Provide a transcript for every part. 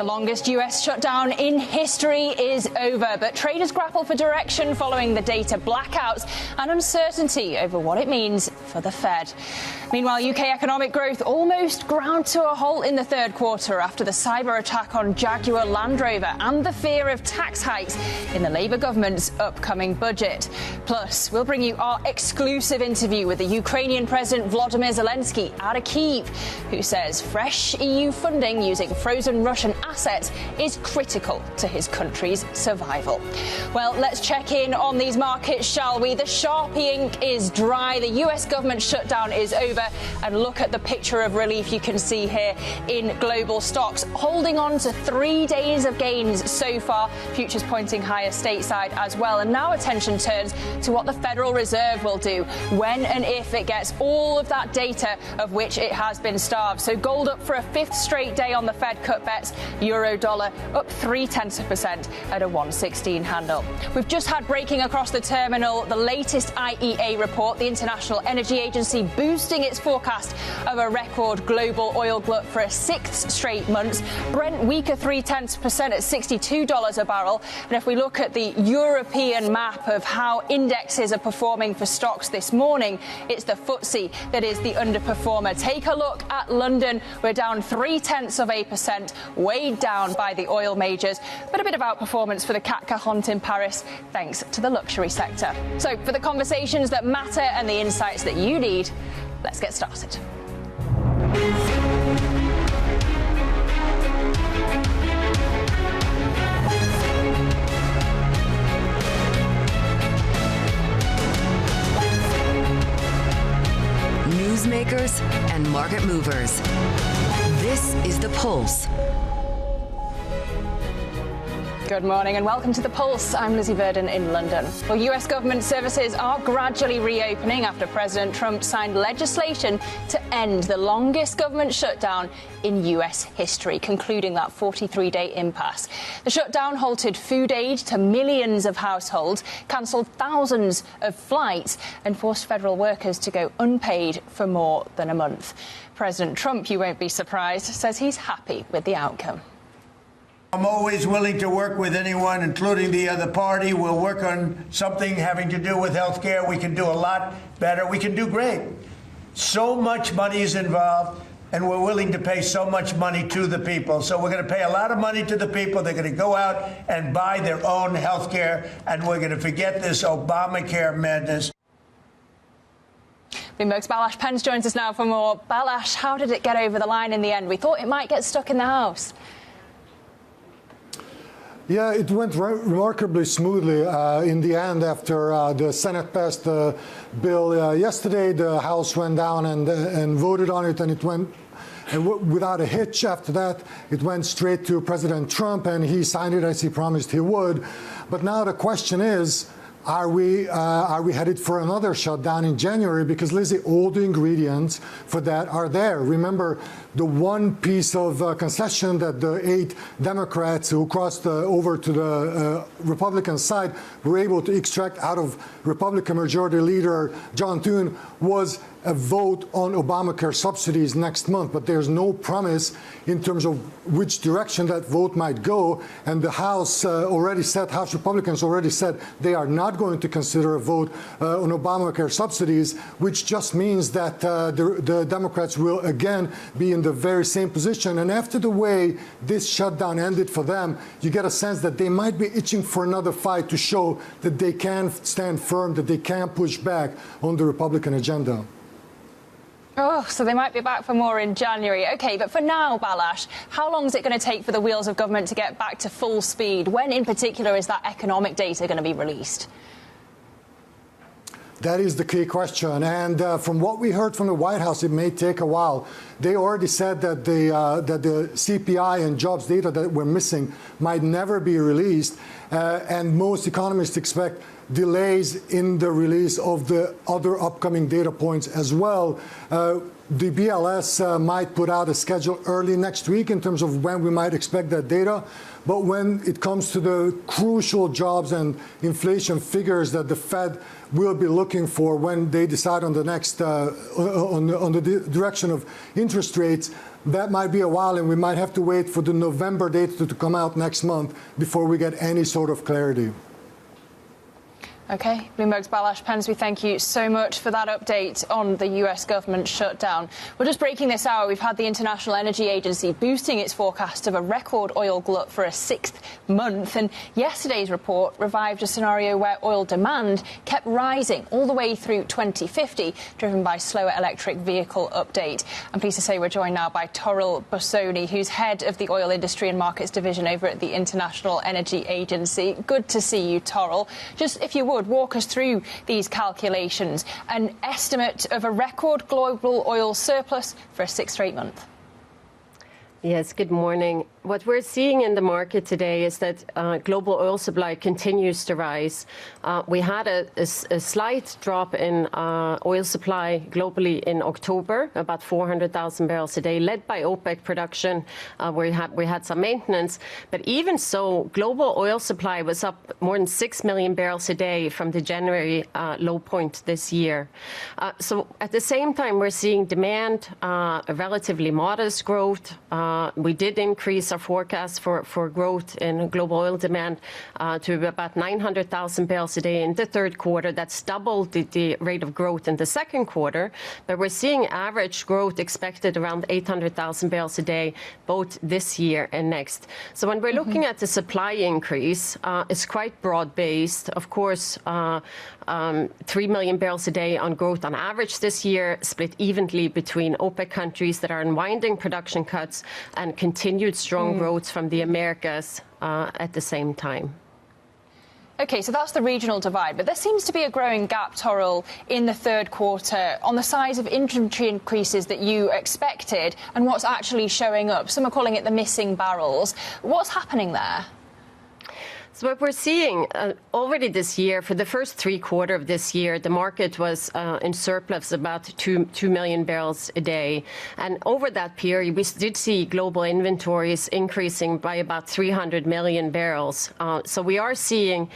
The longest US shutdown in history is over, but traders grapple for direction following the data blackouts and uncertainty over what it means for the Fed. Meanwhile, UK economic growth almost ground to a halt in the third quarter after the cyber attack on Jaguar Land Rover and the fear of tax hikes in the Labour government's upcoming budget. Plus, we'll bring you our exclusive interview with the Ukrainian President Volodymyr Zelenskiy out of Kyiv, who says fresh EU funding using frozen Russian assets is critical to his country's survival. Well, let's check in on these markets, shall we? The Sharpie ink is dry. The US government shutdown is over. And look at the picture of relief you can see here in global stocks, holding on to 3 days of gains so far. Futures pointing higher stateside as well. And now attention turns to what the Federal Reserve will do when and if it gets all of that data of which it has been starved. So gold up for a fifth straight day on the Fed cut bets. Euro dollar up 0.3% at a 116 handle. We've just had breaking across the terminal the latest IEA report, the International Energy Agency boosting its forecast of a record global oil glut for a sixth straight month. Brent weaker 0.3% at $62 a barrel. And if we look at the European map of how indexes are performing for stocks this morning, it's the FTSE that is the underperformer. Take a look at London. We're down 0.3%, weighed down by the oil majors, but a bit of outperformance for the CAC 40 in Paris, thanks to the luxury sector. So for the conversations that matter and the insights that you need, let's get started. Newsmakers and market movers. This is The Pulse. Good morning and welcome to The Pulse. I'm Lizzie Verdon in London. Well, US government services are gradually reopening after President Trump signed legislation to end the longest government shutdown in US history, concluding that 43-day impasse. The shutdown halted food aid to millions of households, cancelled thousands of flights and forced federal workers to go unpaid for more than a month. President Trump, you won't be surprised, says he's happy with the outcome. I'm always willing to work with anyone, including the other party. We'll work on something having to do with health care. We can do a lot better. We can do great. So much money is involved, and we're willing to pay so much money to the people. So we're going to pay a lot of money to the people. They're going to go out and buy their own health care, and we're going to forget this Obamacare madness. Bloomberg's Balazs Pence joins us now for more. Balazs, how did it get over the line in the end? We thought it might get stuck in the House. Yeah, it went remarkably smoothly in the end after the Senate passed the bill yesterday. The House went down and voted on it, and it went without a hitch. After that, it went straight to President Trump, and he signed it as he promised he would. But now the question is, are we headed for another shutdown in January? Because, Lizzie, all the ingredients for that are there. Remember, the one piece of concession that the 8 Democrats who crossed over to the Republican side were able to extract out of Republican Majority Leader John Thune was a vote on Obamacare subsidies next month. But there's no promise in terms of which direction that vote might go. And the House House Republicans already said they are not going to consider a vote on Obamacare subsidies, which just means that the Democrats will again be in the very same position. And after the way this shutdown ended for them, you get a sense that they might be itching for another fight to show that they can stand firm, that they can push back on the Republican agenda. Oh, so they might be back for more in January. OK, but for now, Balazs, how long is it going to take for the wheels of government to get back to full speed? When, in particular, is that economic data going to be released? That is the key question. And from what we heard from the White House, it may take a while. They already said that the CPI and jobs data that we're missing might never be released. And most economists expect delays in the release of the other upcoming data points as well. The BLS might put out a schedule early next week in terms of when we might expect that data. But when it comes to the crucial jobs and inflation figures that the Fed will be looking for when they decide on the next on the direction of interest rates, that might be a while, and we might have to wait for the November data to come out next month before we get any sort of clarity. OK, Bloomberg's Balázs Pensby, thank you so much for that update on the US government shutdown. We're just breaking this hour. We've had the International Energy Agency boosting its forecast of a record oil glut for a 6th month. And yesterday's report revived a scenario where oil demand kept rising all the way through 2050, driven by slower electric vehicle update. I'm pleased to say we're joined now by Toril Bosoni, who's head of the Oil Industry and Markets Division over at the International Energy Agency. Good to see you, Toril. Just, if you would, walk us through these calculations. An estimate of a record global oil surplus for a 6th straight month. Yes, good morning. What we're seeing in the market today is that global oil supply continues to rise. We had a slight drop in oil supply globally in October, about 400,000 barrels a day, led by OPEC production, where we had some maintenance. But even so, global oil supply was up more than 6 million barrels a day from the January low point this year. So at the same time, we're seeing demand, a relatively modest growth. We did increase our forecast for growth in global oil demand to about 900,000 barrels a day in the third quarter. That's double the rate of growth in the second quarter. But we're seeing average growth expected around 800,000 barrels a day, both this year and next. So when we're looking at the supply increase, it's quite broad-based. Of course, 3 million barrels a day on growth on average this year, split evenly between OPEC countries that are unwinding production cuts and continued strong growth from the Americas at the same time. OK, so that's the regional divide. But there seems to be a growing gap, Toril, in the third quarter on the size of inventory increases that you expected and what's actually showing up. Some are calling it the missing barrels. What's happening there? So what we're seeing already this year, for the first 3 quarters of this year, the market was in surplus about 2 million barrels a day. And over that period, we did see global inventories increasing by about 300 million barrels. So we are seeing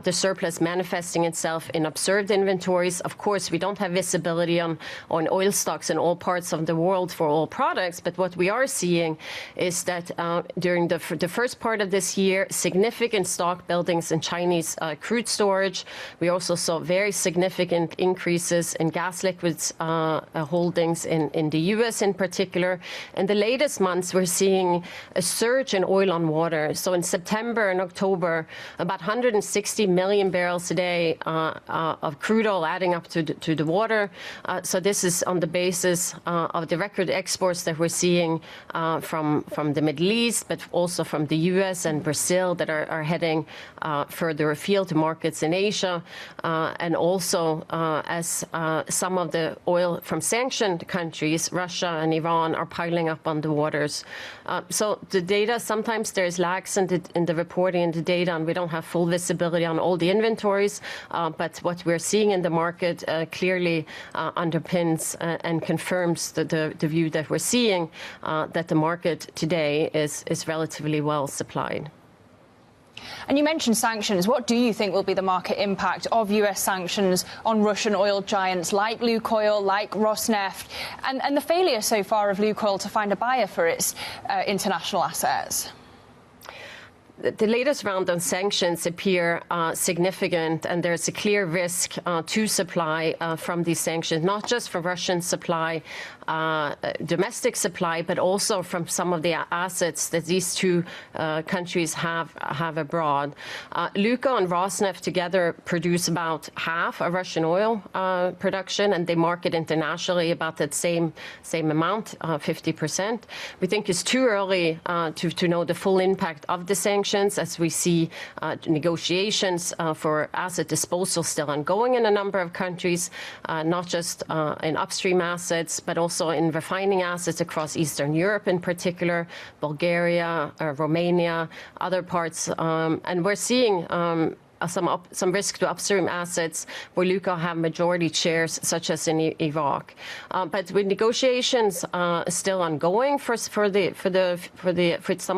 the surplus manifesting itself in observed inventories. Of course, we don't have visibility on oil stocks in all parts of the world for all products. But what we are seeing is that during the first part of this year, significant stock buildings in Chinese crude storage. We also saw very significant increases in gas liquids holdings in the U.S. in particular. In the latest months, we're seeing a surge in oil on water. So in September and October, about 160 million barrels a day of crude oil adding up to the water. So this is on the basis of the record exports that we're seeing from the Middle East, but also from the U.S. and Brazil that are heading further afield to markets in Asia, and also as some of the oil from sanctioned countries, Russia and Iran, are piling up on the waters. So the data, sometimes there's lags in the reporting and the data, and we don't have full visibility on all the inventories. But what we're seeing in the market clearly underpins and confirms the view that we're seeing, that the market today is relatively well supplied. And you mentioned sanctions. What do you think will be the market impact of US sanctions on Russian oil giants like Lukoil, like Rosneft, and the failure so far of Lukoil to find a buyer for its international assets? The latest round on sanctions appear significant, and there's a clear risk to supply from these sanctions, not just for Russian supply, domestic supply, but also from some of the assets that these two countries have abroad. Lukoil and Rosneft together produce about half of Russian oil production, and they market internationally about that same amount, 50%. We think it's too early to know the full impact of the sanctions, as we see negotiations for asset disposal still ongoing in a number of countries, not just in upstream assets, but also in refining assets across Eastern Europe in particular, Bulgaria, Romania, other parts. And we're seeing some risk to upstream assets where Lukoil have majority shares, such as in Iraq. But with negotiations still ongoing for some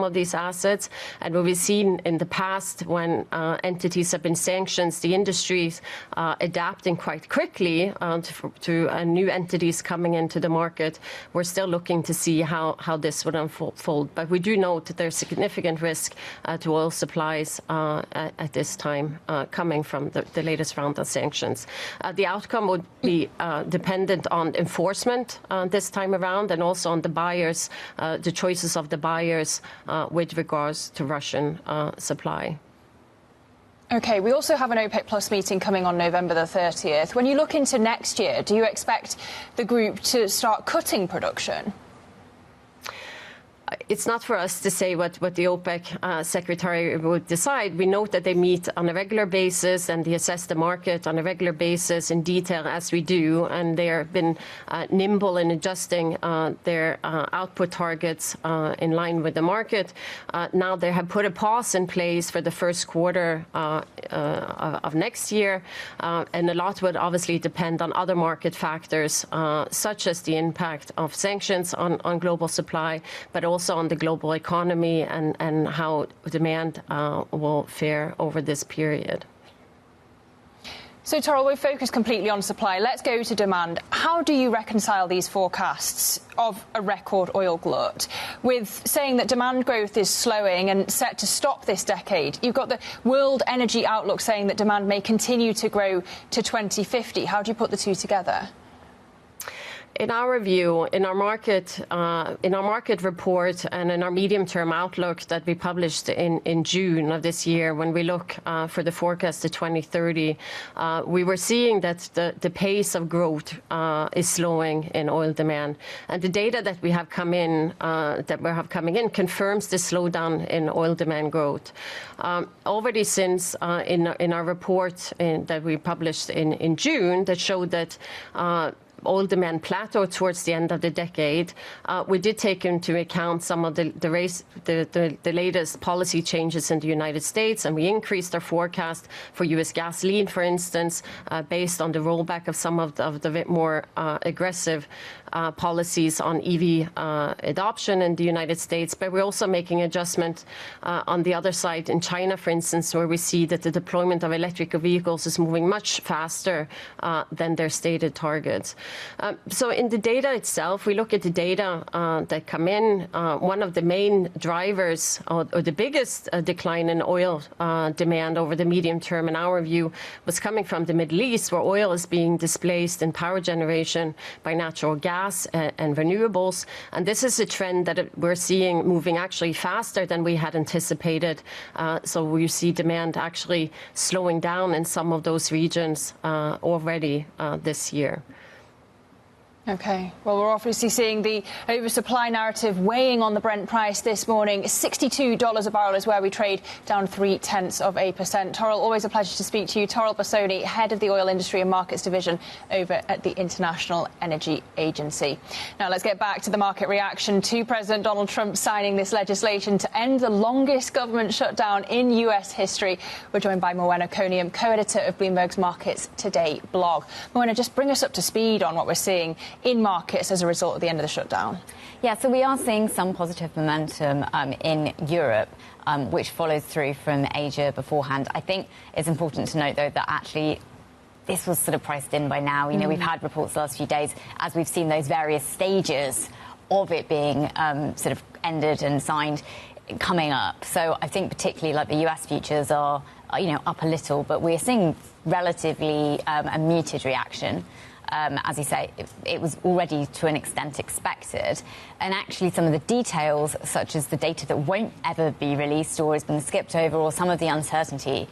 of these assets, and what we've seen in the past when entities have been sanctioned, the industries adapting quite quickly to new entities coming into the market. We're still looking to see how this would unfold. But we do note that there's significant risk to oil supplies at this time coming from the latest round of sanctions. The outcome would be dependent on enforcement this time around, and also on the buyers, the choices of the buyers with regards to Russian supply. OK, we also have an OPEC Plus meeting coming on November the 30th. When you look into next year, do you expect the group to start cutting production? It's not for us to say what the OPEC secretary would decide. We note that they meet on a regular basis and they assess the market on a regular basis in detail, as we do, and they have been nimble in adjusting their output targets in line with the market. Now they have put a pause in place for the first quarter of next year, and a lot would obviously depend on other market factors, such as the impact of sanctions on global supply, but also on the global economy and how demand will fare over this period. So, Toril, we're focused completely on supply. Let's go to demand. How do you reconcile these forecasts of a record oil glut with saying that demand growth is slowing and set to stop this decade? You've got the World Energy Outlook saying that demand may continue to grow to 2050. How do you put the two together? In our view, in our market report and in our medium-term outlook that we published in June of this year, when we look for the forecast to 2030, we were seeing that the pace of growth is slowing in oil demand, and the data that we have coming in confirms the slowdown in oil demand growth. Already since in our report that we published in June, that showed that oil demand plateaued towards the end of the decade. We did take into account some of the latest policy changes in the United States, and we increased our forecast for U.S. gasoline, for instance, based on the rollback of some of the more aggressive policies on EV adoption in the United States. But we're also making adjustment on the other side in China, for instance, where we see that the deployment of electric vehicles is moving much faster than their stated targets. So in the data itself, we look at the data that come in. One of the main drivers, or the biggest decline in oil demand over the medium term, in our view, was coming from the Middle East, where oil is being displaced in power generation by natural gas and renewables. And this is a trend that we're seeing moving actually faster than we had anticipated. So we see demand actually slowing down in some of those regions already this year. OK. Well, we're obviously seeing the oversupply narrative weighing on the Brent price this morning. $62 a barrel is where we trade, down 0.3%. Toril, always a pleasure to speak to you. Toril Bosoni, head of the Oil Industry and Markets Division over at the International Energy Agency. Now, let's get back to the market reaction to President Donald Trump signing this legislation to end the longest government shutdown in U.S. history. We're joined by Morwenna Coniam, co-editor of Bloomberg's Markets Today blog. Morwenna, just bring us up to speed on what we're seeing in markets as a result of the end of the shutdown. Yeah, so we are seeing some positive momentum in Europe, which follows through from Asia beforehand. I think it's important to note, though, that actually this was sort of priced in by now. You know, we've had reports the last few days as we've seen those various stages of it being sort of ended and signed coming up. So I think particularly like the US futures are, up a little, but we're seeing relatively a muted reaction. As you say, it was already to an extent expected. And actually some of the details, such as the data that won't ever be released or has been skipped over, or some of the uncertainty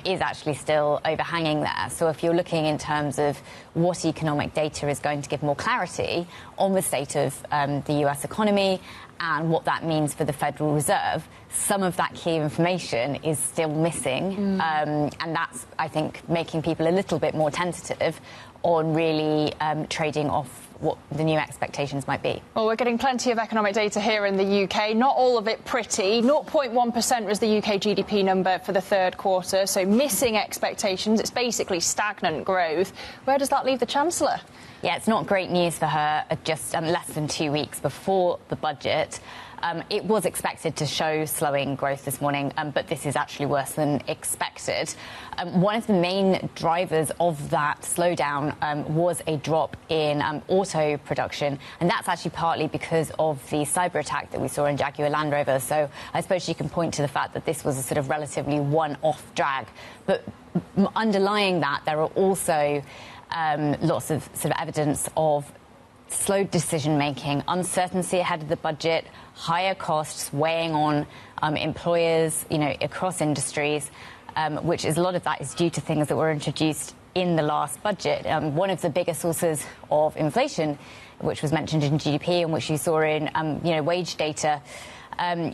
is actually still overhanging there. So if you're looking in terms of what economic data is going to give more clarity on the state of the US economy and what that means for the Federal Reserve, some of that key information is still missing. And that's, I think, making people a little bit more tentative on really trading off what the new expectations might be. Well, we're getting plenty of economic data here in the UK, not all of it pretty. 0.1% was the UK GDP number for the third quarter, so missing expectations. It's basically stagnant growth. Where does that leave the Chancellor? Yeah, it's not great news for her just less than 2 weeks before the budget. It was expected to show slowing growth this morning, but this is actually worse than expected. One of the main drivers of that slowdown was a drop in auto production, and that's actually partly because of the cyber attack that we saw in Jaguar Land Rover. So I suppose you can point to the fact that this was a sort of relatively one-off drag. But underlying that, there are also lots of sort of evidence of slow decision-making, uncertainty ahead of the budget, higher costs weighing on employers, across industries, which is a lot of that is due to things that were introduced in the last budget. One of the biggest sources of inflation, which was mentioned in GDP and which you saw in, wage data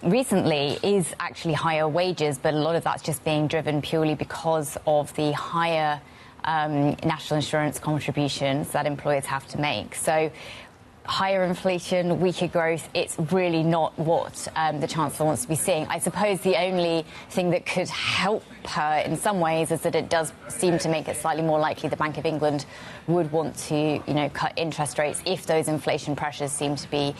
recently, is actually higher wages, but a lot of that's just being driven purely because of the higher national insurance contributions that employers have to make. So higher inflation, weaker growth, it's really not what the Chancellor wants to be seeing. I suppose the only thing that could help her in some ways is that it does seem to make it slightly more likely the Bank of England would want to, cut interest rates if those inflation pressures seem to be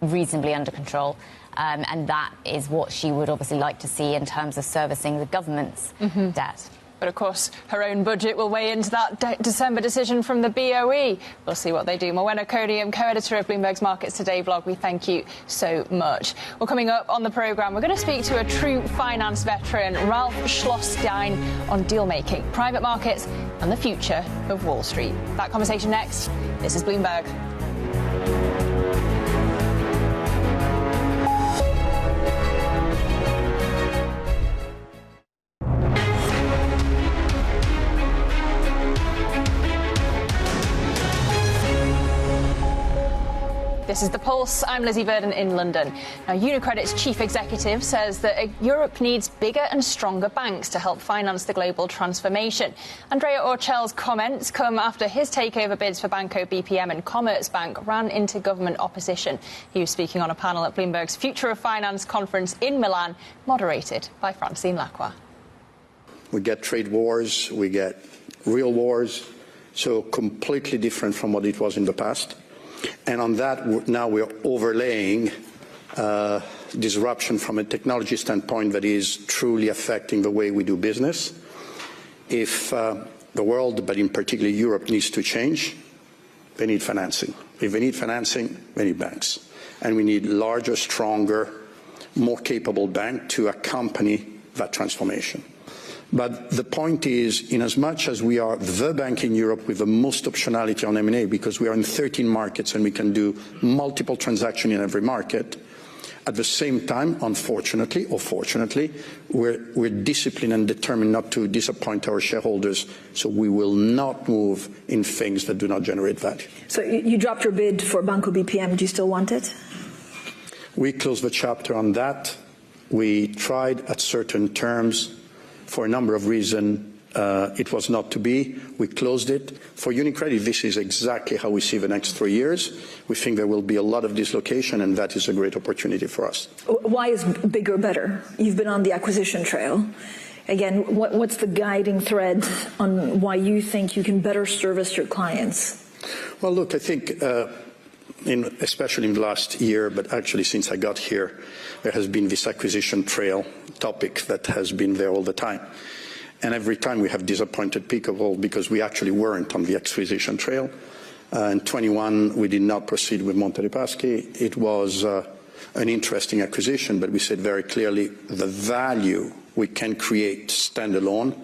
reasonably under control. And that is what she would obviously like to see in terms of servicing the government's debt. But, of course, her own budget will weigh into that December decision from the BOE. We'll see what they do. Morwenna Codium, co-editor of Bloomberg's Markets Today blog, we thank you so much. Well, coming up on the programme, we're going to speak to a true finance veteran, Ralph Schlosstein, on deal-making, private markets and the future of Wall Street. That conversation next. This is Bloomberg. This is The Pulse. I'm Lizzie Burden in London. Now, UniCredit's chief executive says that Europe needs bigger and stronger banks to help finance the global transformation. Andrea Orcell's comments come after his takeover bids for Banco BPM and Commerzbank ran into government opposition. He was speaking on a panel at Bloomberg's Future of Finance conference in Milan, moderated by Francine Lacroix. We get trade wars, we get real wars, so completely different from what it was in the past. And on that, now we're overlaying disruption from a technology standpoint that is truly affecting the way we do business. If the world, but in particular Europe, needs to change, they need financing. If they need financing, they need banks. And we need larger, stronger, more capable banks to accompany that transformation. But the point is, in as much as we are the bank in Europe with the most optionality on M&A, because we are in 13 markets and we can do multiple transactions in every market, at the same time, unfortunately or fortunately, we're disciplined and determined not to disappoint our shareholders, so we will not move in things that do not generate value. So you dropped your bid for Banco BPM. Do you still want it? We closed the chapter on that. We tried at certain terms. For a number of reasons, it was not to be. We closed it. For UniCredit, this is exactly how we see the next 3 years. We think there will be a lot of dislocation, and that is a great opportunity for us. Why is bigger better? You've been on the acquisition trail. Again, what's the guiding thread on why you think you can better service your clients? Well, look, I think, especially in the last year, but actually since I got here, there has been this acquisition trail topic that has been there all the time. And every time we have disappointed people because we actually weren't on the acquisition trail. In 21, we did not proceed with Monte dei Paschi. It was an interesting acquisition, but we said very clearly the value we can create standalone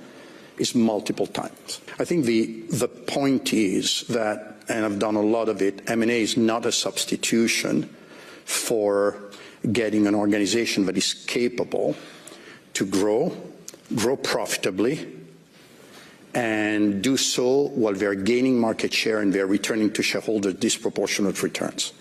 is multiple times. I think the point is that, and I've done a lot of it, M&A is not a substitution for getting an organization that is capable to grow profitably, and do so while they're gaining market share and they're returning to shareholders disproportionate returns.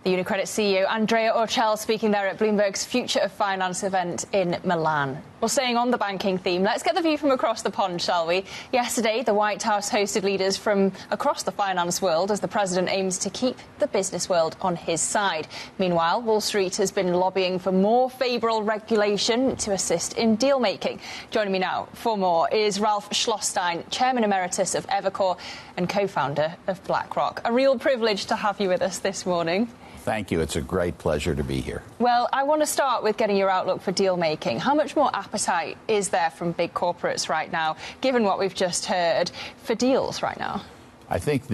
The UniCredit CEO Andrea Orcell speaking there at Bloomberg's Future of Finance event in Milan. Well, staying on the banking theme, let's get the view from across the pond, shall we? Yesterday, the White House hosted leaders from across the finance world as the president aims to keep the business world on his side. Meanwhile, Wall Street has been lobbying for more favourable regulation to assist in deal-making. Joining me now for more is Ralph Schlosstein, Chairman Emeritus of Evercore and co-founder of Blackrock. A real privilege to have you with us this morning. Thank you. It's a great pleasure to be here. Well, I want to start with getting your outlook for deal-making. How much more appetite is there from big corporates right now, given what we've just heard, for deals right now? I think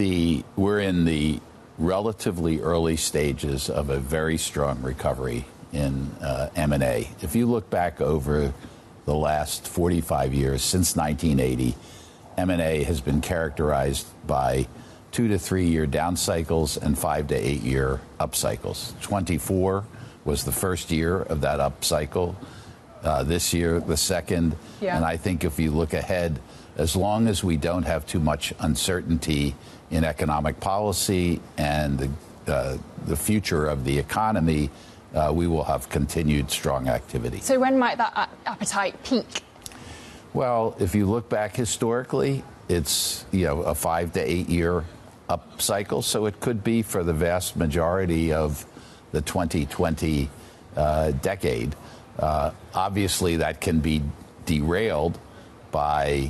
we're in the relatively early stages of a very strong recovery in M&A. If you look back over the last 45 years, since 1980, M&A has been characterized by 2 to 3 year down cycles and 5 to 8 year up cycles. 24 was the first year of that up cycle. This year, the second. Yeah. And I think if you look ahead, as long as we don't have too much uncertainty in economic policy and the future of the economy, we will have continued strong activity. So when might that appetite peak? Well, if you look back historically, it's a 5 to 8 year up cycle, so it could be for the vast majority of the 2020 decade. Obviously, that can be derailed by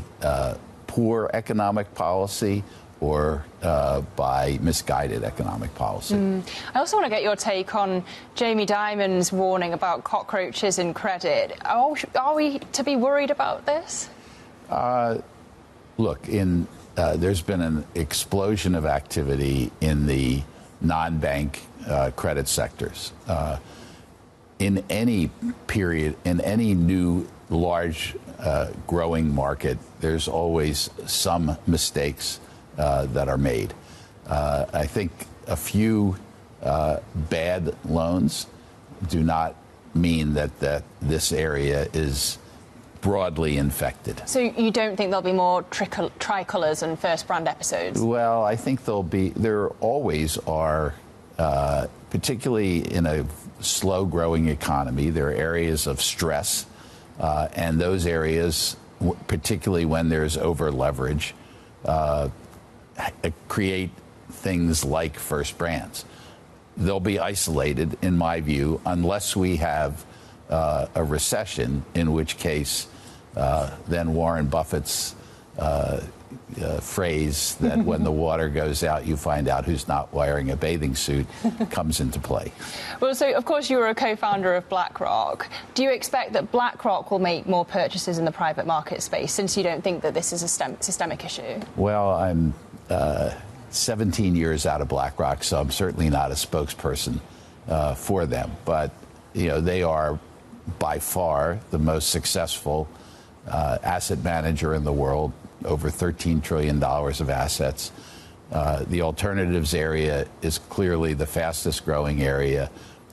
poor economic policy or by misguided economic policy. I also want to get your take on Jamie Dimon's warning about cockroaches in credit. Are we to be worried about this? Look, there's been an explosion of activity in the non-bank credit sectors. In any period, in any new large growing market, there's always some mistakes that are made. I think a few bad loans do not mean that this area is broadly infected. So you don't think there'll be more tricolours and first brand episodes? Well, I think there always are, particularly in a slow growing economy, there are areas of stress, and those areas, particularly when there's over leverage, create things like first brands. They'll be isolated, in my view, unless we have a recession, in which case then Warren Buffett's phrase that when the water goes out, you find out who's not wearing a bathing suit comes into play. Well, so of course you were a co-founder of Blackrock. Do you expect that Blackrock will make more purchases in the private market space, since you don't think that this is a systemic issue? Well, I'm 17 years out of Blackrock, so I'm certainly not a spokesperson for them. But, they are by far the most successful asset manager in the world, over $13 trillion of assets. The alternatives area is clearly the fastest growing area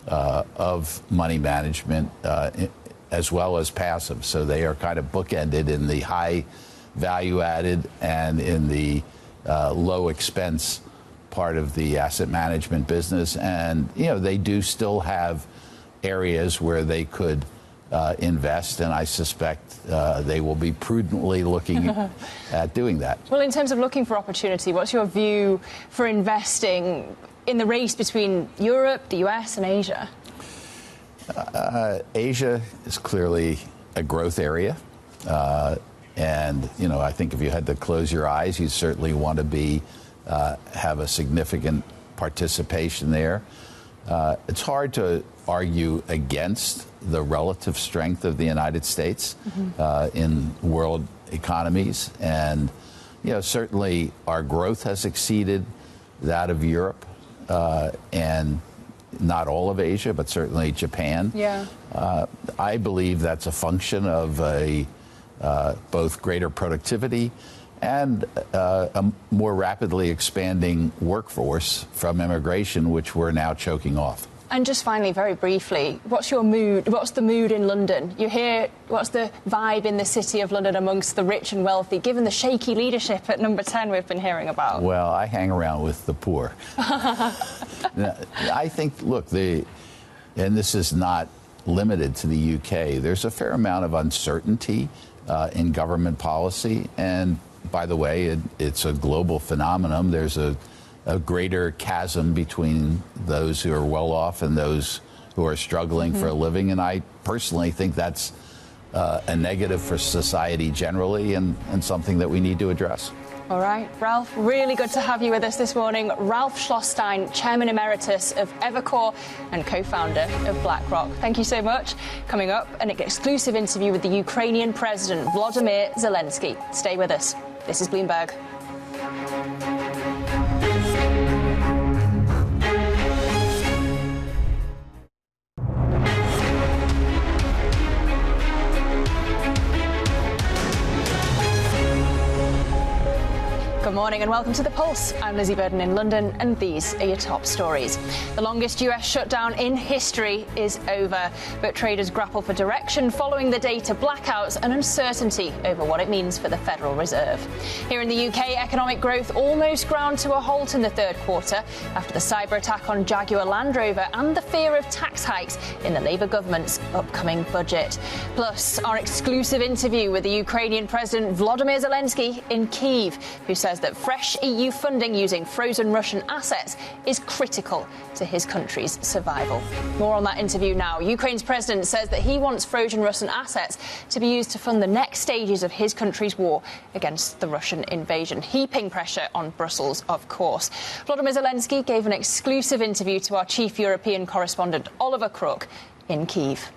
of money management, as well as passive. So they are kind of bookended in the high value added and in the low expense part of the asset management business. And, they do still have areas where they could invest, and I suspect they will be prudently looking at doing that. Well, in terms of looking for opportunity, what's your view for investing in the race between Europe, the US, and Asia? Asia is clearly a growth area. And, I think if you had to close your eyes, you certainly want to have a significant participation there. It's hard to argue against the relative strength of the United States in world economies. And, certainly our growth has exceeded that of Europe and not all of Asia, but certainly Japan. Yeah. I believe that's a function of both greater productivity and a more rapidly expanding workforce from immigration, which we're now choking off. And just finally, very briefly, what's your mood? What's the mood in London? You hear, what's the vibe in the city of London amongst the rich and wealthy, given the shaky leadership at number 10 we've been hearing about? Well, I hang around with the poor. I think, look, and this is not limited to the UK. There's a fair amount of uncertainty in government policy. And by the way, it's a global phenomenon. There's a greater chasm between those who are well off and those who are struggling for a living. And I personally think that's a negative for society generally and something that we need to address. All right, Ralph, really good to have you with us this morning. Ralph Schlosstein, Chairman Emeritus of Evercore and co-founder of Blackrock. Thank you so much. Coming up, an exclusive interview with the Ukrainian President Volodymyr Zelenskiy. Stay with us. This is Bloomberg. Good morning and welcome to The Pulse. I'm Lizzie Burden in London, and these are your top stories. The longest US shutdown in history is over, but traders grapple for direction following the data blackouts and uncertainty over what it means for the Federal Reserve. Here in the UK, economic growth almost ground to a halt in the third quarter after the cyber attack on Jaguar Land Rover and the fear of tax hikes in the Labour government's upcoming budget. Plus, our exclusive interview with the Ukrainian President Volodymyr Zelenskiy in Kyiv, who says that fresh EU funding using frozen Russian assets is critical to his country's survival. More on that interview now. Ukraine's president says that he wants frozen Russian assets to be used to fund the next stages of his country's war against the Russian invasion, heaping pressure on Brussels, of course. Volodymyr Zelenskiy gave an exclusive interview to our chief European correspondent, Oliver Crook, in Kyiv.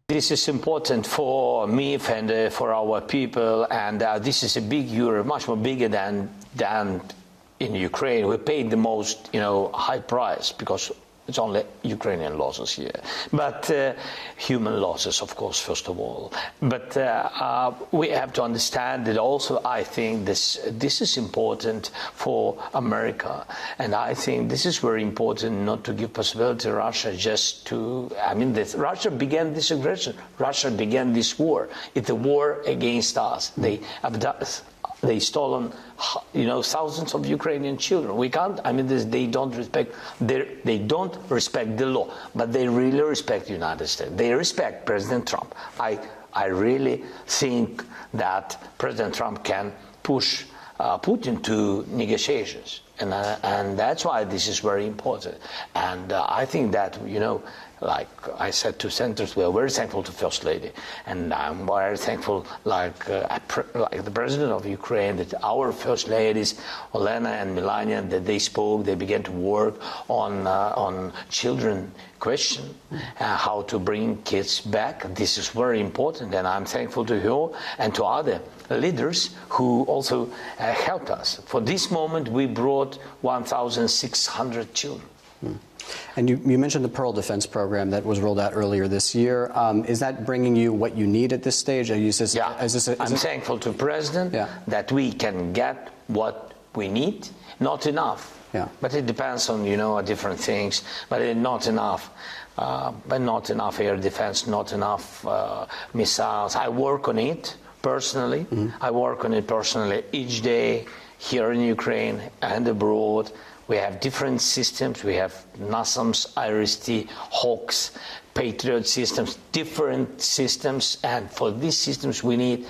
This is important for me and for our people, and this is a big Europe, much more bigger than in Ukraine. We paid the most, high price because it's only Ukrainian losses here, but human losses, of course, first of all. But we have to understand that also. I think this is important for America, and I think this is very important not to give possibility to Russia just to. Russia began this aggression. Russia began this war. It's a war against us. They stolen, thousands of Ukrainian children. We can't. They don't respect. They don't respect the law, but they really respect the United States. They respect President Trump. I really think that President Trump can push Putin to negotiations, and that's why this is very important. And I think that like I said to senators, we are very thankful to First Lady, and I'm very thankful, like the President of Ukraine, that our First Ladies, Olena and Melania, that they spoke, they began to work on children question, how to bring kids back. This is very important, and I'm thankful to her and to other leaders who also helped us. For this moment, we brought 1,600 children. And you mentioned the Pearl Defense Program that was rolled out earlier this year. Is that bringing you what you need at this stage? I'm thankful to the President that we can get what we need. Not enough, but it depends on different things. But not enough. But not enough air defense, not enough missiles. I work on it personally. I work on it personally each day here in Ukraine and abroad. We have different systems. We have NASAMS, IRIS-T, Hawks, Patriot systems, different systems. And for these systems, we need,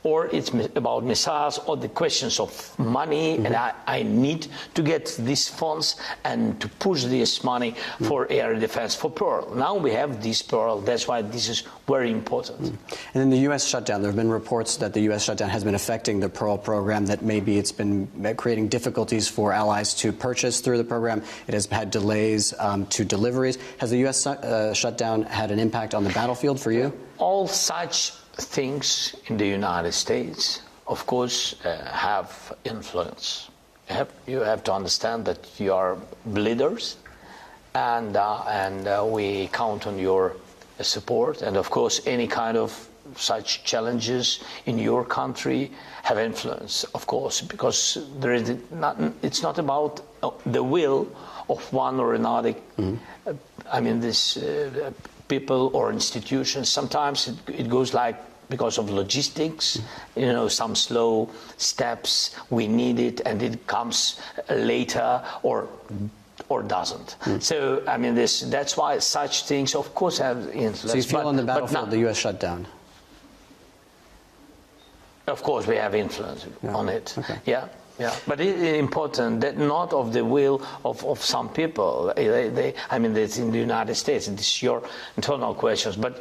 or it's about missiles, or the questions of money. And I need to get these funds and to push this money for air defense, for Pearl. Now we have this Pearl. That's why this is very important. And in the U.S. shutdown, there have been reports that the U.S. shutdown has been affecting the Pearl program, that maybe it's been creating difficulties for allies to purchase through the program. It has had delays to deliveries. Has the U.S. shutdown had an impact on the battlefield for you? All such things in the United States, of course, have influence. You have to understand that you are leaders, and we count on your support. And of course, any kind of such challenges in your country have influence, of course, because it's not about the will of one or another. People or institutions. Sometimes it goes like because of logistics, some slow steps, we need it and it comes later, or or doesn't. So, I mean, that's why such things, of course, have influence. So you feel on the battlefield the U.S. shutdown? Of course, we have influence on it. Okay. Yeah. Yeah, but it is important that not of the will of some people. I mean, it's in the United States. It's your internal questions, but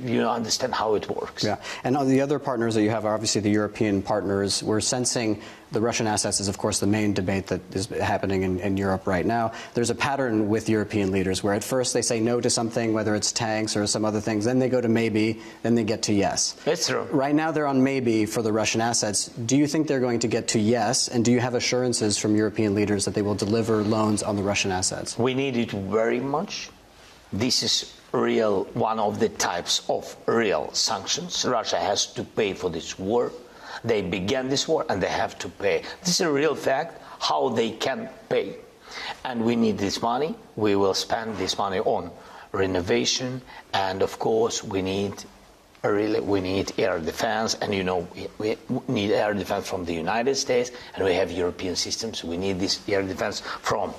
you understand how it works. Yeah, and the other partners that you have are obviously the European partners. We're sensing the Russian assets is, of course, the main debate that is happening in Europe right now. There's a pattern with European leaders where at first they say no to something, whether it's tanks or some other things, then they go to maybe, then they get to yes. That's true. Right now they're on maybe for the Russian assets. Do you think they're going to get to yes, and do you have assurances from European leaders that they will deliver loans on the Russian assets? We need it very much. This is one of the types of real sanctions. Russia has to pay for this war. They began this war and they have to pay. This is a real fact, how they can pay. And we need this money. We will spend this money on renovation. And of course, we need air defense. And you know, we need air defense from the United States. And we have European systems. We need this air defense from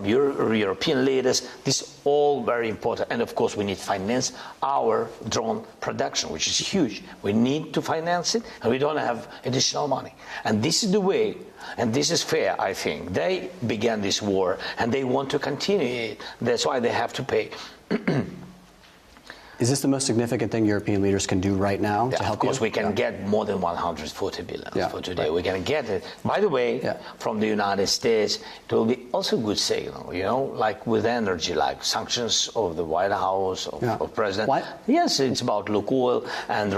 European leaders. This is all very important. And of course, we need to finance our drone production, which is huge. We need to finance it, and we don't have additional money. And this is the way, and this is fair, I think. They began this war, and they want to continue it. That's why they have to pay. Is this the most significant thing European leaders can do right now to help you? Of course, we can get more than 140 billion for today. Right. We can get it. By the way, from the United States, it will be also a good signal, you know, like with energy, like sanctions of the White House, of President. What? Yes, it's about Lukoil and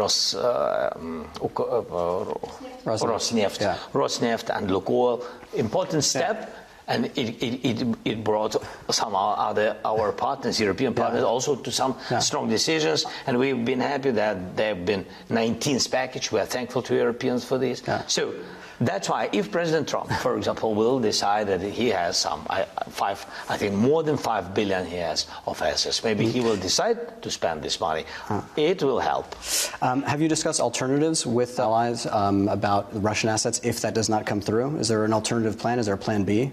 Rosneft and Lukoil. Important step. Yeah. And it brought some our partners, European partners, also to some strong decisions. And we've been happy that there have been 19th package. We are thankful to Europeans for this. Yeah. So that's why if President Trump, for example, will decide that he has I think more than 5 billion he has of assets, maybe he will decide to spend this money. It will help. Have you discussed alternatives with allies about Russian assets if that does not come through? Is there an alternative plan? Is there a plan B?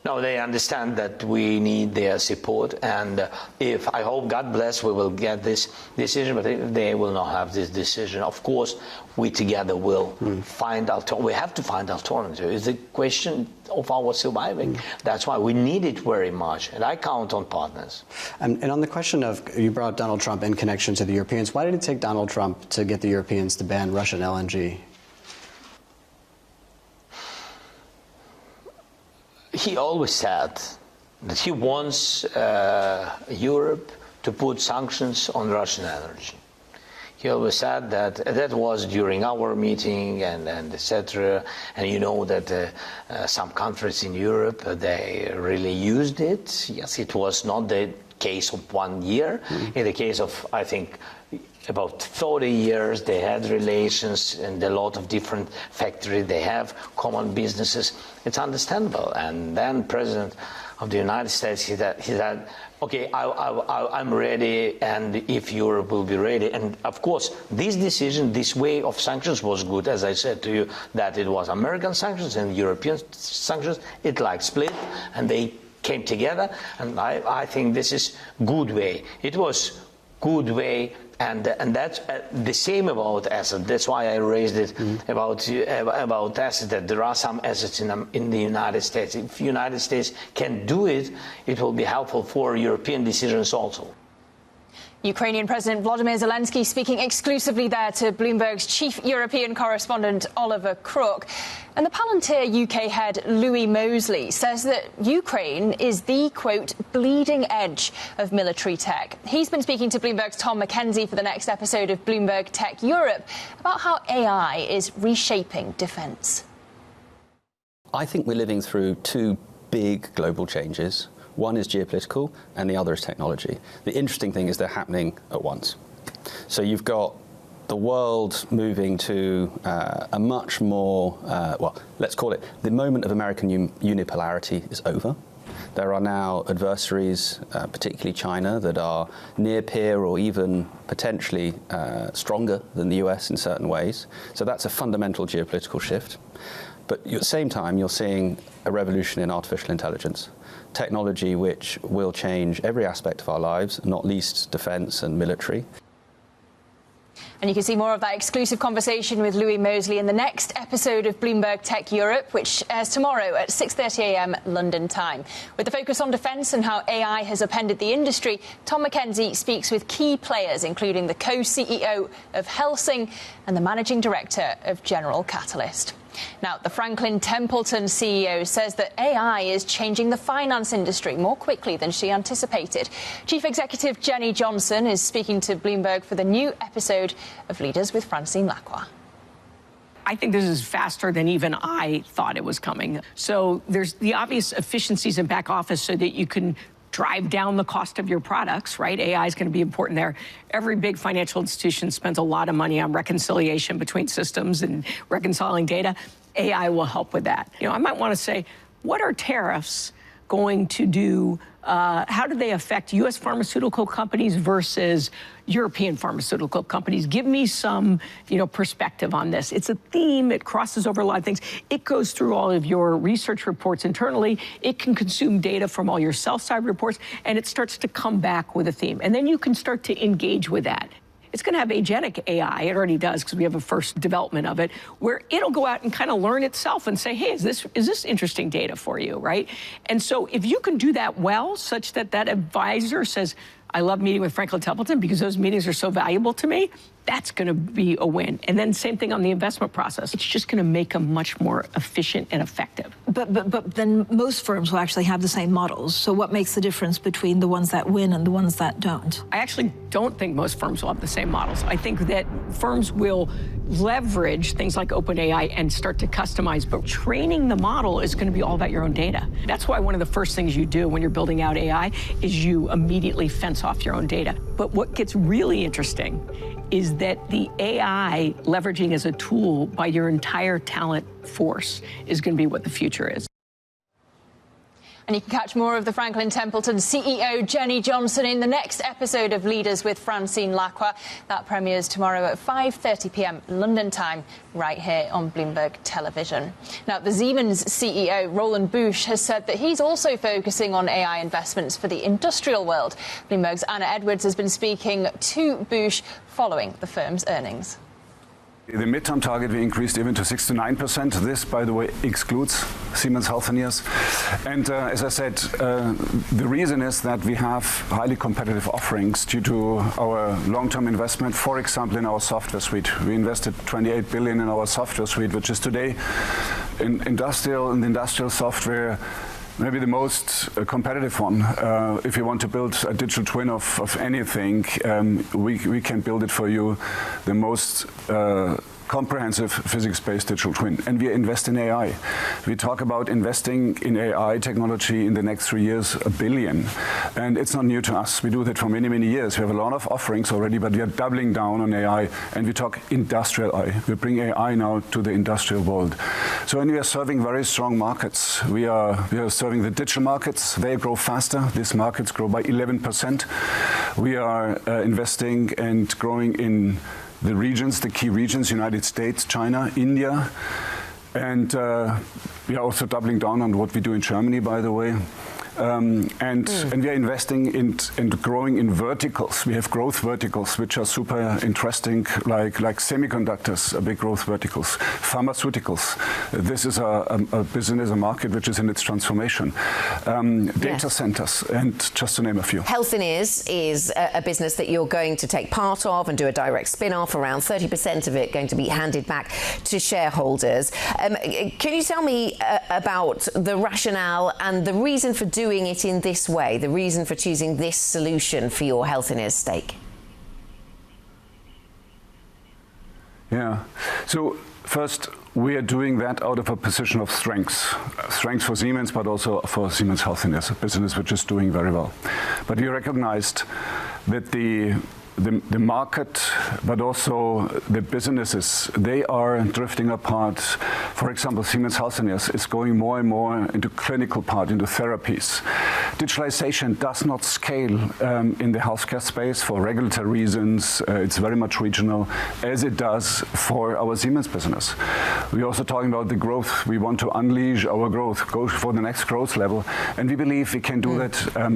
No, they understand that we need their support, and if, I hope, God bless, we will get this decision, but if they will not have this decision, of course, we together will find we have to find alternatives. It's a question of our surviving. That's why we need it very much, and I count on partners. And on the question of, you brought Donald Trump in connection to the Europeans, why did it take Donald Trump to get the Europeans to ban Russian LNG? He always said that he wants Europe to put sanctions on Russian energy. He always said that was during our meeting and etc. And you know that some countries in Europe, they really used it. Yes, it was not the case of 1 year. In the case of, I think, about 30 years, they had relations and a lot of different factories. They have common businesses. It's understandable. And then President of the United States, he said, okay, I'm ready, and if Europe will be ready. And of course, this decision, this way of sanctions was good. As I said to you, that it was American sanctions and European sanctions. It like split, and they came together. And I think this is good way. It was good way. And that's the same about assets. That's why I raised it about assets, that there are some assets in the United States. If the United States can do it, it will be helpful for European decisions also. Ukrainian President Volodymyr Zelenskiy speaking exclusively there to Bloomberg's chief European correspondent Oliver Crook. And the Palantir UK head Louis Mosley says that Ukraine is the, quote, bleeding edge of military tech. He's been speaking to Bloomberg's Tom McKenzie for the next episode of Bloomberg Tech Europe about how AI is reshaping defence. I think we're living through two big global changes. One is geopolitical and the other is technology. The interesting thing is they're happening at once. So you've got the world moving to a much more, well, let's call it the moment of American unipolarity is over. There are now adversaries, particularly China, that are near peer or even potentially stronger than the US in certain ways. So that's a fundamental geopolitical shift. But at the same time, you're seeing a revolution in artificial intelligence, technology which will change every aspect of our lives, not least defense and military. And you can see more of that exclusive conversation with Louis Mosley in the next episode of Bloomberg Tech Europe, which airs tomorrow at 6:30 a.m. London time. With the focus on defence and how AI has upended the industry, Tom McKenzie speaks with key players, including the co-CEO of Helsing and the managing director of General Catalyst. Now, the Franklin Templeton CEO says that AI is changing the finance industry more quickly than she anticipated. Chief Executive Jenny Johnson is speaking to Bloomberg for the new episode of Leaders with Francine Lacqua. I think this is faster than even I thought it was coming. So there's the obvious efficiencies in back office so that you can drive down the cost of your products, right? AI is going to be important there. Every big financial institution spends a lot of money on reconciliation between systems and reconciling data. AI will help with that. You know, I might want to say, what are tariffs going to do? How do they affect U.S. pharmaceutical companies versus European pharmaceutical companies? Give me some, perspective on this. It's a theme. It crosses over a lot of things. It goes through all of your research reports internally. It can consume data from all your sell-side reports, and it starts to come back with a theme. And then you can start to engage with that. It's going to have agentic AI. It already does because we have a first development of it, where it'll go out and kind of learn itself and say, hey, is this interesting data for you, right? And so if you can do that well, such that that advisor says, I love meeting with Franklin Templeton because those meetings are so valuable to me, that's going to be a win. And then same thing on the investment process. It's just going to make them much more efficient and effective. But then most firms will actually have the same models. So what makes the difference between the ones that win and the ones that don't? I actually don't think most firms will have the same models. I think that firms will leverage things like OpenAI and start to customize, but training the model is going to be all about your own data. That's why one of the first things you do when you're building out AI is you immediately fence off your own data. But what gets really interesting is that the AI leveraging as a tool by your entire talent force is going to be what the future is. And you can catch more of the Franklin Templeton CEO, Jenny Johnson, in the next episode of Leaders with Francine Lacqua. That premieres tomorrow at 5:30 p.m. London time, right here on Bloomberg Television. Now, the Siemens CEO, Roland Busch, has said that he's also focusing on AI investments for the industrial world. Bloomberg's Anna Edwards has been speaking to Busch following the firm's earnings. The midterm target we increased even to 6 to 9%. This, by the way, excludes Siemens Healthineers. And as I said, the reason is that we have highly competitive offerings due to our long-term investment. For example, in our software suite, we invested 28 billion in our software suite, which is today in industrial software maybe the most competitive one. If you want to build a digital twin of anything, we can build it for you. The most comprehensive physics-based digital twin. And we invest in AI. We talk about investing in AI technology in the next 3 years, $1 billion. And it's not new to us. We do that for many, many years. We have a lot of offerings already, but we are doubling down on AI. And we talk industrial AI. We bring AI now to the industrial world. So when we are serving very strong markets, we are serving the digital markets. They grow faster. These markets grow by 11%. We are investing and growing in the regions, the key regions, United States, China, India. And we are also doubling down on what we do in Germany, by the way. And we are investing in growing in verticals. We have growth verticals, which are super interesting, like semiconductors, big growth verticals, pharmaceuticals. This is a business, a market which is in its transformation. Data centers, and just to name a few. Healthineers is a business that you're going to take part of and do a direct spin-off, around 30% of it going to be handed back to shareholders. Can you tell me about the rationale and the reason for doing it in this way, the reason for choosing this solution for your Healthineers stake? Yeah. So first, we are doing that out of a position of strength. Strength for Siemens, but also for Siemens Healthineers, a business which is doing very well. But we recognized that the market, but also the businesses, they are drifting apart. For example, Siemens Healthineers is going more and more into clinical part, into therapies. digitalization does not scale in the healthcare space for regulatory reasons. It's very much regional, as it does for our Siemens business. We're also talking about the growth. We want to unleash our growth, go for the next growth level, and we believe we can do that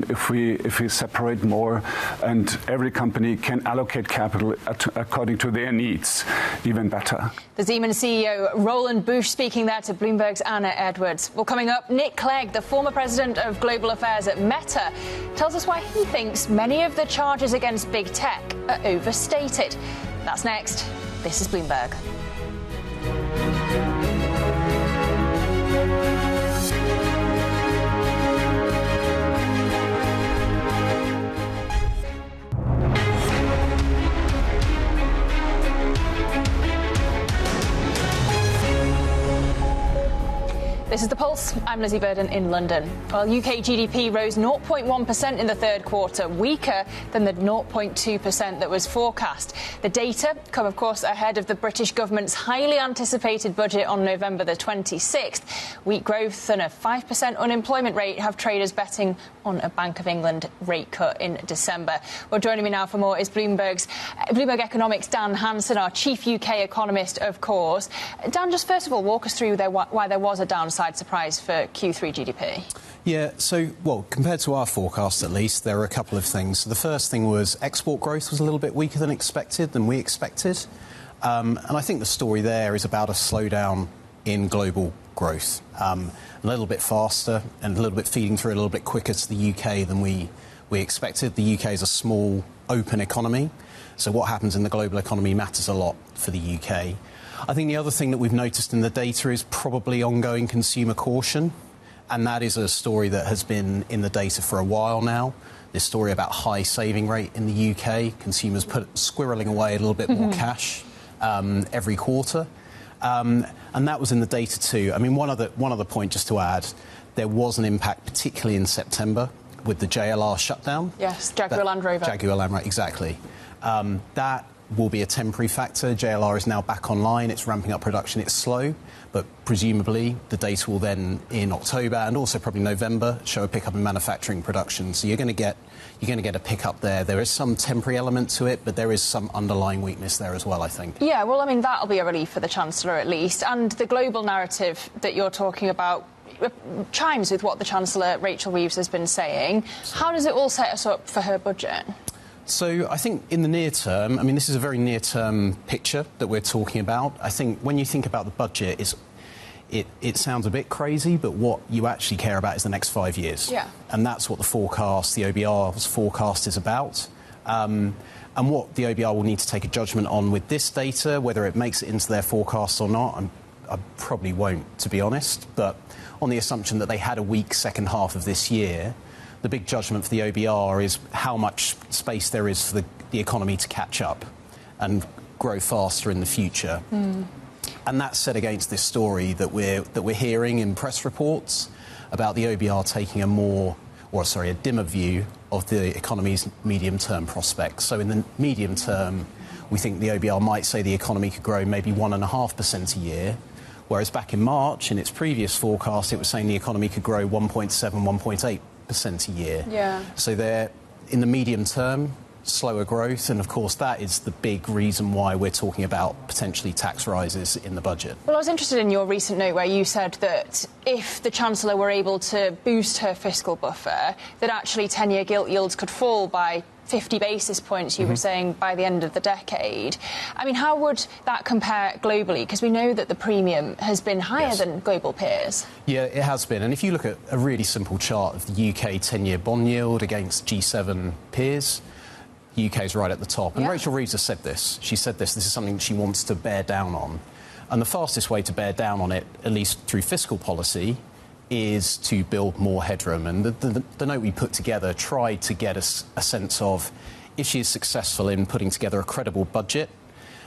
if we separate more, and every company can allocate capital according to their needs even better. The Siemens CEO Roland Busch speaking there to Bloomberg's Anna Edwards. Well, coming up, Nick Clegg, the former president of global affairs at Meta, tells us why he thinks many of the charges against big tech are overstated. That's next. This is Bloomberg. This is The Pulse. I'm Lizzie Burden in London. Well, UK GDP rose 0.1% in the third quarter, weaker than the 0.2% that was forecast. The data come, of course, ahead of the British government's highly anticipated budget on November the 26th. Weak growth and a 5% unemployment rate have traders betting on a Bank of England rate cut in December. Well, joining me now for more is Bloomberg Economics' Dan Hansen, our chief UK economist, of course. Dan, just first of all, walk us through why there was a downside surprise for Q3 GDP. Yeah, so, well, compared to our forecast at least, there are a couple of things. So the first thing was export growth was a little bit weaker than we expected. And I think the story there is about a slowdown in global growth. A little bit faster and a little bit feeding through a little bit quicker to the UK than we expected. The UK is a small, open economy. So what happens in the global economy matters a lot for the UK. I think the other thing that we've noticed in the data is probably ongoing consumer caution, and that is a story that has been in the data for a while now. This story about high saving rate in the UK, consumers squirreling away a little bit more cash every quarter, and that was in the data too. I mean, one other point just to add, there was an impact, particularly in September, with the JLR shutdown. Yes, Jaguar Land Rover. Jaguar Land Rover, exactly. That will be a temporary factor. JLR is now back online. It's ramping up production. It's slow, but presumably the data will then, in October and also probably November, show a pickup in manufacturing production. So you're going to get a pickup there. There is some temporary element to it, but there is some underlying weakness there as well, I think. Yeah, well, I mean, that'll be a relief for the Chancellor at least. And the global narrative that you're talking about chimes with what the Chancellor, Rachel Reeves, has been saying. How does it all set us up for her budget? So I think in the near term, I mean, this is a very near-term picture that we're talking about. I think when you think about the budget, it sounds a bit crazy, but what you actually care about is the next 5 years. Yeah. And that's what the forecast, the OBR's forecast is about. And what the OBR will need to take a judgment on with this data, whether it makes it into their forecast or not, I probably won't, to be honest. But on the assumption that they had a weak second half of this year, the big judgment for the OBR is how much space there is for the economy to catch up and grow faster in the future. And that's set against this story that we're hearing in press reports about the OBR taking a dimmer view of the economy's medium-term prospects. So in the medium term, we think the OBR might say the economy could grow maybe 1.5% a year, whereas back in March, in its previous forecast, it was saying the economy could grow 1.7, 1.8% a year. Yeah. So they're, in the medium term, slower growth, and of course that is the big reason why we're talking about potentially tax rises in the budget. Well, I was interested in your recent note where you said that if the Chancellor were able to boost her fiscal buffer, that actually 10-year gilt yields could fall by 50 basis points, you were saying, by the end of the decade. I mean, how would that compare globally? Because we know that the premium has been higher than global peers. Yeah, it has been. And if you look at a really simple chart of the UK 10-year bond yield against G7 peers, the UK is right at the top. And Rachel Reeves has said this. She said this is something she wants to bear down on. And the fastest way to bear down on it, at least through fiscal policy, is to build more headroom. And the note we put together tried to get us a sense of if she is successful in putting together a credible budget.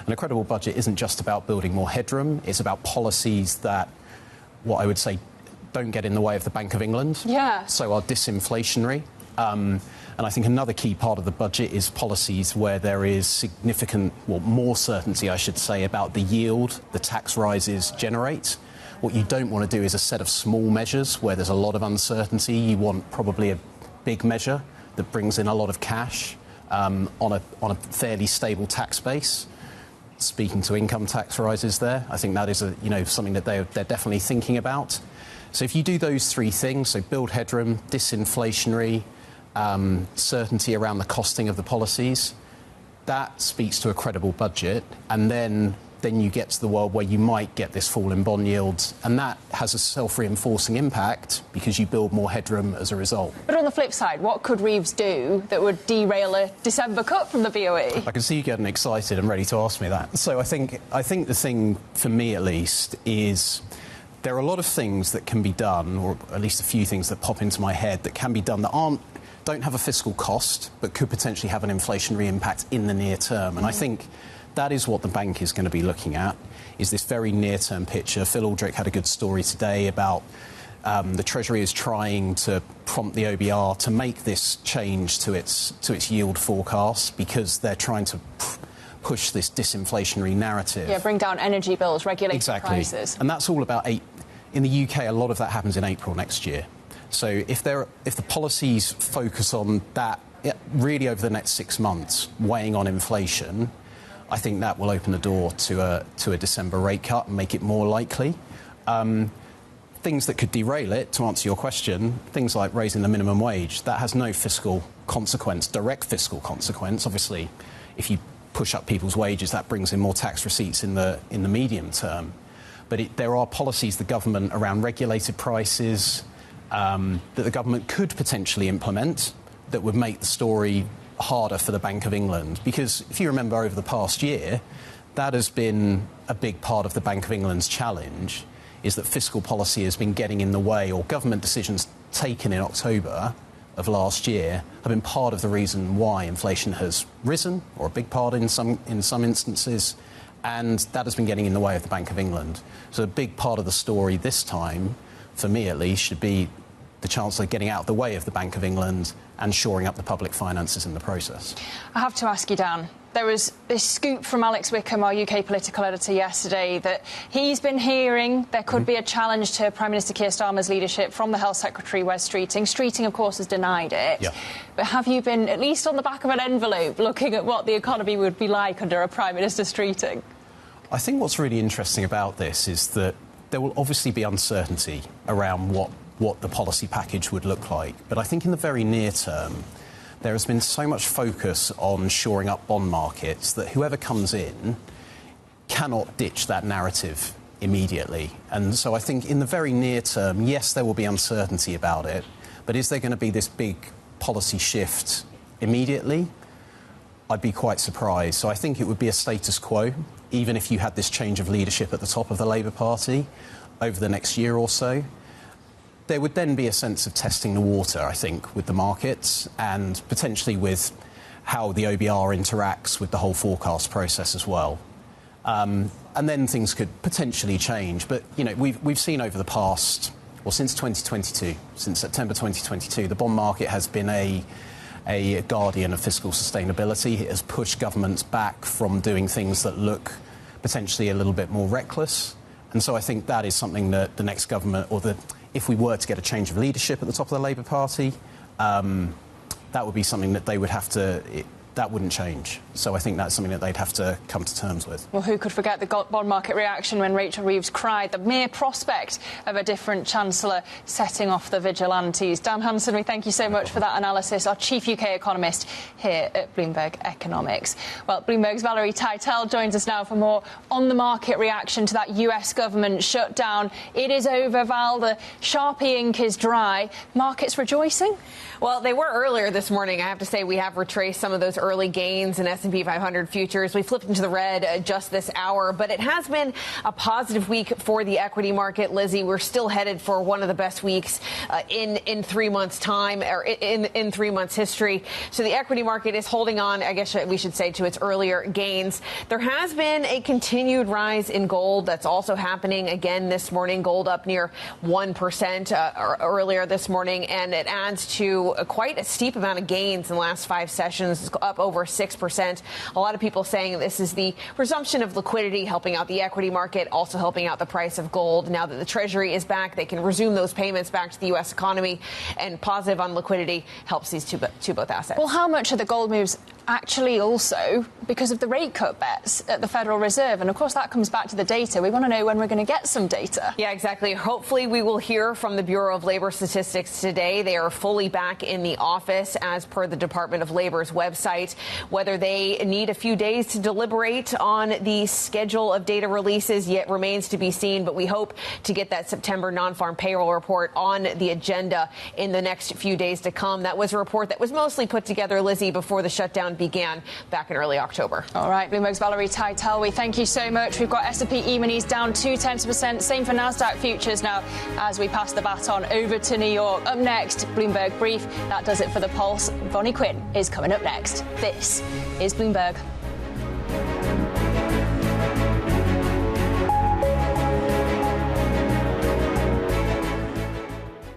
And a credible budget isn't just about building more headroom, it's about policies that, what I would say, don't get in the way of the Bank of England. Yeah. So are disinflationary. And I think another key part of the budget is policies where there is significant, well, more certainty, I should say, about the yield the tax rises generate. What you don't want to do is a set of small measures where there's a lot of uncertainty. You want probably big measure that brings in a lot of cash on a fairly stable tax base. Speaking to income tax rises there, I think that is something that they're definitely thinking about. So if you do those three things, so build headroom, disinflationary, certainty around the costing of the policies, that speaks to a credible budget, and then you get to the world where you might get this fall in bond yields, and that has a self-reinforcing impact because you build more headroom as a result. But on the flip side, what could Reeves do that would derail a December cut from the BOE? I can see you getting excited and ready to ask me that. So I think the thing, for me at least, is there are a lot of things that can be done, or at least a few things that pop into my head that can be done that don't have a fiscal cost, but could potentially have an inflationary impact in the near term. And I think that is what the bank is going to be looking at, is this very near-term picture. Phil Aldrich had a good story today about the Treasury is trying to prompt the OBR to make this change to its yield forecast because they're trying to push this disinflationary narrative. Yeah, bring down energy bills, regulate prices. And that's all about in the UK, a lot of that happens in April next year. So if the policies focus on that really over the next 6 months, weighing on inflation, I think that will open the door to a December rate cut and make it more likely. Things that could derail it, to answer your question, things like raising the minimum wage, that has no fiscal consequence, direct fiscal consequence. Obviously, if you push up people's wages, that brings in more tax receipts in the medium term. But there are policies the government around regulated prices that the government could potentially implement that would make the story harder for the Bank of England, because if you remember over the past year, that has been a big part of the Bank of England's challenge, is that fiscal policy has been getting in the way, or government decisions taken in October of last year have been part of the reason why inflation has risen, or a big part in some instances, and that has been getting in the way of the Bank of England. So a big part of the story this time, for me at least, should be the Chancellor getting out of the way of the Bank of England and shoring up the public finances in the process. I have to ask you, Dan, there was this scoop from Alex Wickham, our UK political editor, yesterday that he's been hearing there could be a challenge to Prime Minister Keir Starmer's leadership from the Health Secretary, Wes Streeting. Streeting, of course, has denied it. Yeah. But have you been, at least on the back of an envelope, looking at what the economy would be like under a Prime Minister Streeting? I think what's really interesting about this is that there will obviously be uncertainty around what the policy package would look like. But I think in the very near term, there has been so much focus on shoring up bond markets that whoever comes in cannot ditch that narrative immediately. And so I think in the very near term, yes, there will be uncertainty about it, but is there going to be this big policy shift immediately? I'd be quite surprised. So I think it would be a status quo, even if you had this change of leadership at the top of the Labour Party over the next year or so. There would then be a sense of testing the water, I think, with the markets and potentially with how the OBR interacts with the whole forecast process as well. And then things could potentially change. But, you know, we've seen over the past, well, since 2022, since September 2022, the bond market has been a guardian of fiscal sustainability. It has pushed governments back from doing things that look potentially a little bit more reckless. And so I think that is something that the next government, or if we were to get a change of leadership at the top of the Labour Party, that would be something that they would have to, that wouldn't change. So I think that's something that they'd have to come to terms with. Well, who could forget the bond market reaction when Rachel Reeves cried, the mere prospect of a different Chancellor setting off the vigilantes. Dan Hansen, we thank you so much for that analysis, our chief UK economist here at Bloomberg Economics. Well, Bloomberg's Valerie Teitel joins us now for more on the market reaction to that US government shutdown. It is over, Val. The Sharpie ink is dry. Markets rejoicing? Well, they were earlier this morning. I have to say we have retraced some of those early gains in S&P 500 futures. We flipped into the red just this hour, but it has been a positive week for the equity market. Lizzie, we're still headed for one of the best weeks in 3 months' time, or in 3 months' history. So the equity market is holding on, I guess we should say, to its earlier gains. There has been a continued rise in gold. That's also happening again this morning. Gold up near 1% earlier this morning, and it adds to quite a steep amount of gains in the last 5 sessions, up up over 6%. A lot of people saying this is the resumption of liquidity, helping out the equity market, also helping out the price of gold. Now that the Treasury is back, they can resume those payments back to the U.S. economy, and positive on liquidity helps these two both assets. Well, how much of the gold moves actually also because of the rate cut bets at the Federal Reserve? And of course, that comes back to the data. We want to know when we're going to get some data. Yeah, exactly. Hopefully we will hear from the Bureau of Labor Statistics today. They are fully back in the office as per the Department of Labor's website. Whether they need a few days to deliberate on the schedule of data releases yet remains to be seen, but we hope to get that September non-farm payroll report on the agenda in the next few days to come. That was a report that was mostly put together, Lizzie, before the shutdown began back in early October. All right, Bloomberg's Valerie Teitel, thank you so much. We've got S&P E-minis down 0.2%. Same for NASDAQ futures now as we pass the baton over to New York. Up next, Bloomberg Brief. That does it for the Pulse. Bonnie Quinn is coming up next. This is Bloomberg.